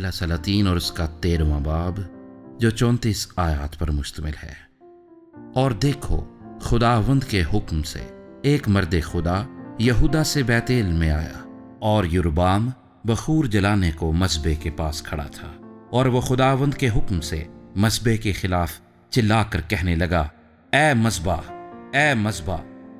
पहला सलातीन और उसका 13वां बाब जो 34 आयत पर मुश्तमिल है। और देखो, खुदावंद के हुक्म से एक मर्द खुदा यहूदा से बैतेल में आया, और युरबाम बखूर जलाने को मस्बे के पास खड़ा था, और वो खुदावंद के हुक्म से मस्बे के खिलाफ चिल्लाकर कहने लगा, ए मस्बा,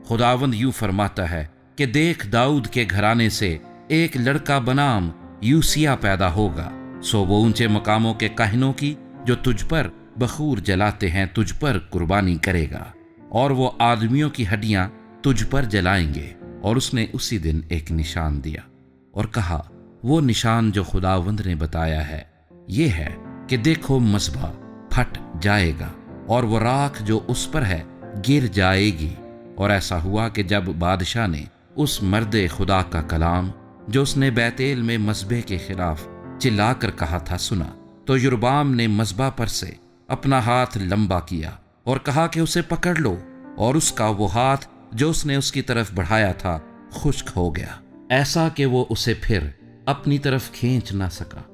खुदावंद यूं फरमाता है कि देख, दाऊद के घराने से एक लड़का बनाम यूसिया पैदा होगा, सो वो ऊंचे मकामों के काहिनों की जो तुझ पर बखूर जलाते हैं तुझ पर कुर्बानी करेगा, और वो आदमियों की हड्डियां तुझ पर जलाएंगे। और उसने उसी दिन एक निशान दिया और कहा, वो निशान जो खुदावंद ने बताया है ये है कि देखो, मस्बा फट जाएगा और वो राख जो उस पर है गिर जाएगी। और ऐसा हुआ कि जब बादशाह ने उस मर्द खुदा का कलाम जो उसने बैतेल में मस्बे के खिलाफ चिल्लाकर कहा था सुना, तो युरबाम ने मस्बा पर से अपना हाथ लंबा किया और कहा कि उसे पकड़ लो, और उसका वो हाथ जो उसने उसकी तरफ बढ़ाया था खुश्क हो गया, ऐसा कि वो उसे फिर अपनी तरफ खींच ना सका।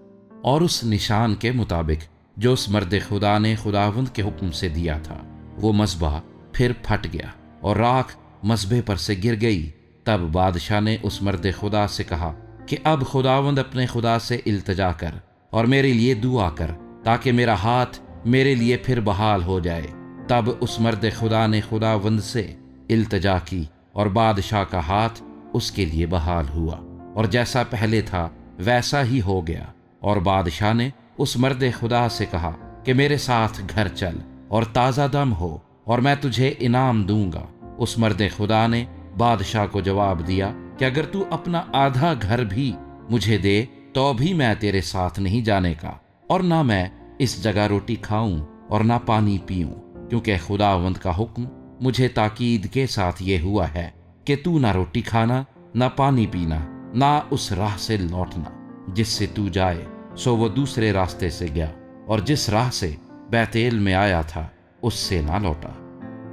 और उस निशान के मुताबिक जो उस मर्द खुदा ने खुदावंद के हुक्म से दिया था, वो मस्बा फिर फट गया और राख मस्बे पर से गिर गई। तब बादशाह ने उस मर्द खुदा से कहा कि अब खुदावंद अपने खुदा से इल्तजा कर और मेरे लिए दुआ कर, ताकि मेरा हाथ मेरे लिए फिर बहाल हो जाए। तब उस मर्द खुदा ने खुदावंद से इल्तजा की और बादशाह का हाथ उसके लिए बहाल हुआ, और जैसा पहले था वैसा ही हो गया। और बादशाह ने उस मर्द खुदा से कहा कि मेरे साथ घर चल और ताज़ा दम हो, और मैं तुझे इनाम दूंगा। उस मर्द खुदा ने बादशाह को जवाब दिया कि अगर तू अपना आधा घर भी मुझे दे तो भी मैं तेरे साथ नहीं जाने का, और ना मैं इस जगह रोटी खाऊं और ना पानी पीऊं, क्योंकि खुदावंद का हुक्म मुझे ताकीद के साथ ये हुआ है कि तू ना रोटी खाना, ना पानी पीना, ना उस राह से लौटना जिससे तू जाए। सो वो दूसरे रास्ते से गया, और जिस राह से बैतेल में आया था उससे ना लौटा।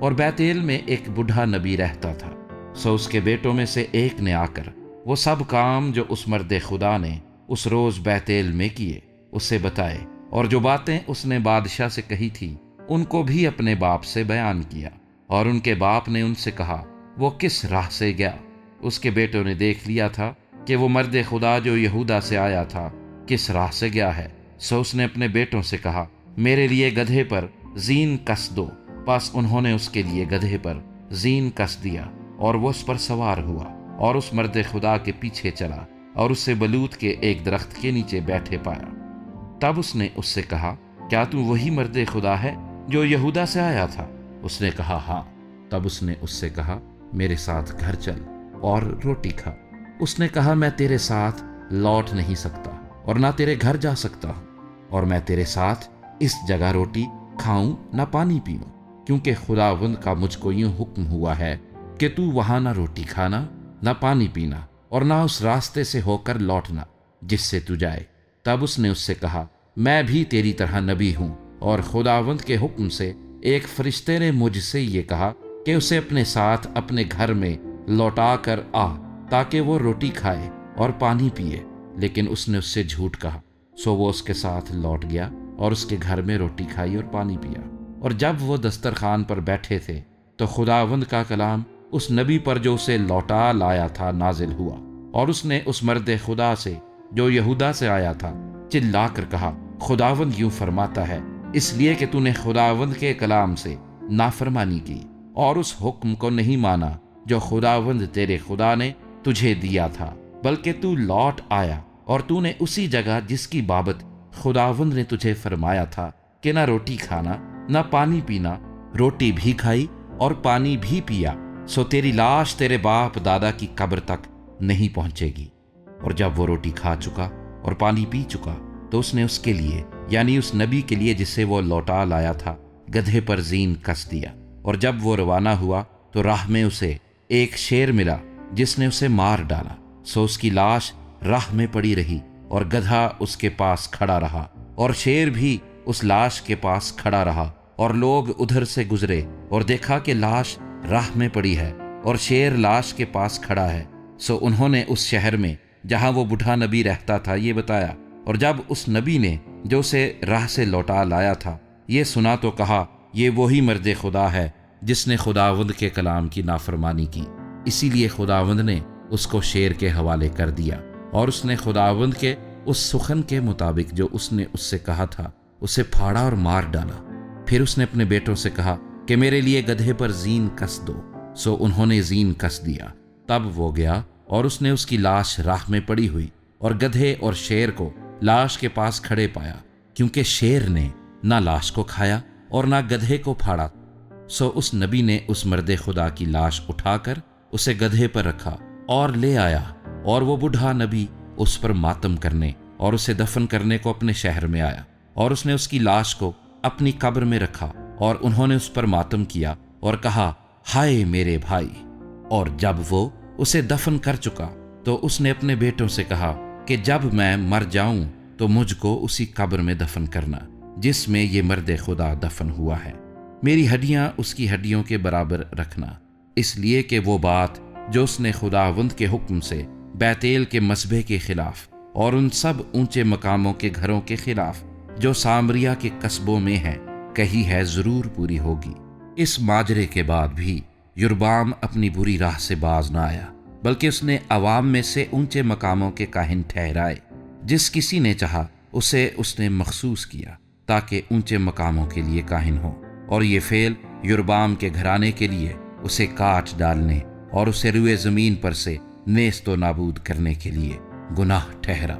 और बैतेल में एक बूढ़ा नबी रहता था। सो उसके बेटों में से एक ने आकर वो सब काम जो उस मर्द खुदा ने उस रोज बैतेल में किए उससे बताए, और जो बातें उसने बादशाह से कही थी उनको भी अपने बाप से बयान किया। और उनके बाप ने उनसे कहा, वो किस राह से गया? उसके बेटों ने देख लिया था कि वो मर्द खुदा जो यहूदा से आया था किस राह से गया है। सो उसने अपने बेटों से कहा, मेरे लिए गधे पर जीन कस दो। बस उन्होंने उसके लिए गधे पर जीन कस दिया, और वो उस पर सवार हुआ और उस मर्द खुदा के पीछे चला, और उसे बलूत के एक दरख्त के नीचे बैठे पाया। तब उसने उससे कहा, क्या तू वही मर्द खुदा है जो यहूदा से आया था? उसने कहा, हाँ। तब उसने उससे कहा, मेरे साथ घर चल और रोटी खा। उसने कहा, मैं तेरे साथ लौट नहीं सकता और ना तेरे घर जा सकता हूँ, और मैं तेरे साथ इस जगह रोटी खाऊं ना पानी पीऊं, क्योंकि खुदावंद का मुझको यूं हुक्म हुआ है कि तू वहां ना रोटी खाना, ना पानी पीना, और ना उस रास्ते से होकर लौटना जिससे तू जाए। तब उसने उससे कहा, मैं भी तेरी तरह नबी हूं, और खुदावंद के हुक्म से एक फरिश्ते ने मुझसे ये कहा कि उसे अपने साथ अपने घर में लौटा कर आ, ताकि वो रोटी खाए और पानी पिए। लेकिन उसने उससे झूठ कहा। सो वो उसके साथ लौट गया और उसके घर में रोटी खाई और पानी पिया। और जब वो दस्तरखान पर बैठे थे तो खुदावंद का कलाम उस नबी पर जो उसे लौटा लाया था नाजिल हुआ, और उसने उस मर्द खुदा से जो यहूदा से आया था चिल्लाकर कहा, खुदावंद यूं फरमाता है, इसलिए कि तूने खुदावंद के कलाम से नाफरमानी की और उस हुक्म को नहीं माना जो खुदावंद तेरे खुदा ने तुझे दिया था, बल्कि तू लौट आया और तूने उसी जगह जिसकी बाबत खुदावंद ने तुझे फरमाया था कि ना रोटी खाना ना पानी पीना, रोटी भी खाई और पानी भी पिया, सो तेरी लाश तेरे बाप दादा की कब्र तक नहीं पहुंचेगी। और जब वो रोटी खा चुका और पानी पी चुका तो उसने उसके लिए, यानी उस नबी के लिए जिसे वो लौटा लाया था, गधे पर जीन कस दिया। और जब वो रवाना हुआ तो राह में उसे एक शेर मिला जिसने उसे मार डाला। सो उसकी लाश राह में पड़ी रही और गधा उसके पास खड़ा रहा, और शेर भी उस लाश के पास खड़ा रहा। और लोग उधर से गुजरे और देखा कि लाश राह में पड़ी है और शेर लाश के पास खड़ा है। सो उन्होंने उस शहर में जहां वो बूढ़ा नबी रहता था ये बताया, اور جب اس نبی نے جو اسے راہ سے لوٹا لایا تھا یہ سنا تو کہا یہ وہی مرد خدا ہے جس نے خداوند کے کلام کی نافرمانی کی، اسی لیے خداوند نے اس کو شیر کے حوالے کر دیا، اور اس نے خداوند کے اس سخن کے مطابق جو اس نے اس سے کہا تھا اسے پھاڑا اور مار ڈالا۔ پھر اس نے اپنے بیٹوں سے کہا کہ میرے لیے گدھے پر زین کس دو، سو انہوں نے زین کس دیا۔ تب وہ گیا اور اس نے اس کی لاش راہ میں پڑی ہوئی اور گدھے اور شیر کو لاش کے پاس کھڑے پایا، کیونکہ شیر نے نہ لاش کو کھایا اور نہ گدھے کو پھاڑا۔ سو اس نبی نے اس مرد خدا کی لاش اٹھا کر اسے گدھے پر رکھا اور لے آیا، اور وہ بوڑھا نبی اس پر ماتم کرنے اور اسے دفن کرنے کو اپنے شہر میں آیا، اور اس نے اس کی لاش کو اپنی قبر میں رکھا، اور انہوں نے اس پر ماتم کیا اور کہا ہائے میرے بھائی۔ اور جب وہ اسے دفن کر چکا تو اس نے اپنے بیٹوں سے کہا کہ جب میں مر جاؤں تو مجھ کو اسی قبر میں دفن کرنا جس میں یہ مرد خدا دفن ہوا ہے، میری ہڈیاں اس کی ہڈیوں کے برابر رکھنا، اس لیے کہ وہ بات جو اس نے خداوند کے حکم سے بیتیل کے مذبح کے خلاف اور ان سب اونچے مقاموں کے گھروں کے خلاف جو سامریا کے قصبوں میں ہیں کہی ہے ضرور پوری ہوگی۔ اس ماجرے کے بعد بھی یربعام اپنی بری راہ سے باز نہ آیا، بلکہ اس نے عوام میں سے اونچے مقاموں کے کاہن ٹھہرائے، جس کسی نے چاہا اسے اس نے مخصوص کیا تاکہ اونچے مقاموں کے لیے کاہن ہو، اور یہ فعل یربعام کے گھرانے کے لیے اسے کاٹ ڈالنے اور اسے روئے زمین پر سے نیست و نابود کرنے کے لیے گناہ ٹھہرا۔